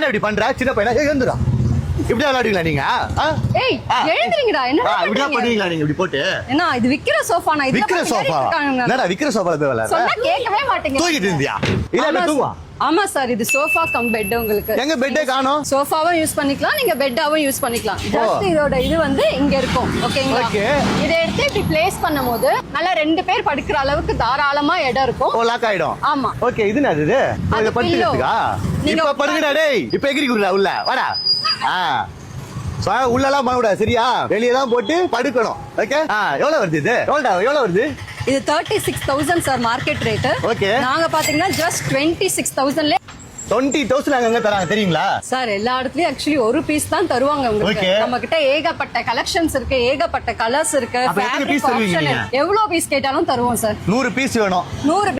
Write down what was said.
இப்படி பண்ற சின்ன பையனா எழுந்துடா இப்படி விளையாடுவீங்களா நீங்க எழுந்துறீங்கடா என்ன இப்படி பண்ணுவீங்களா நீங்க இப்படி போட்டு என்ன இது விக்கிற சோஃபா நான் விக்கிற சோஃபா என்னடா விக்கிற சோஃபால போய் விளையாடுற சொன்னா கேட்கவே மாட்டீங்க தூங்கிட்டு இருந்தியா இல்ல தூங்குவா ஆமா சார் இது சோஃபா கம் பெட் உங்களுக்கு எங்க பெட்டே காணோம் சோஃபாவும் யூஸ் பண்ணிக்கலாம் நீங்க பெட்டாவும் யூஸ் பண்ணிக்கலாம் ஜஸ்ட் இதோட இது வந்து இங்க இருக்கும் ஓகேங்களா இதை எடுத்து இப்படி பிளேஸ் பண்ணும்போது நல்லா 2 பேர் படுக்கிற அளவுக்கு தாராளமா இடம் இருக்கும் லாக் ஆயிடும் ஆமா ஓகே இது என்னது இது இத படுத்துறதுக்கா இப்ப படுங்கடா டேய் இப்ப எகிரிக்குறா உள்ள வாடா உள்ளலாம் பண்ணக்கூடாது சரியா வெளியே தான் போட்டு படுக்கணும் ஓகே எவ்வளவு வருது இது எவ்வளவு வருது இது 36,000 சார் மார்க்கெட் ரேட் ஓகே நாங்க பாத்தீங்கன்னா ஜஸ்ட் 26,000 20,000 அங்க தராங்க தெரியுங்களா சார் எல்லா இடத்துலயும் ஆக்சுவலி ஒரு பீஸ் தான் தருவாங்க உங்களுக்கு நம்ம கிட்ட ஏகப்பட்ட கலெக்ஷன்ஸ் இருக்கு ஏகப்பட்ட கலர்ஸ் இருக்கு எவ்வளவு பீஸ் கேட்டாலும் தருவோம் சார் 100 பீஸ் வேணும் 100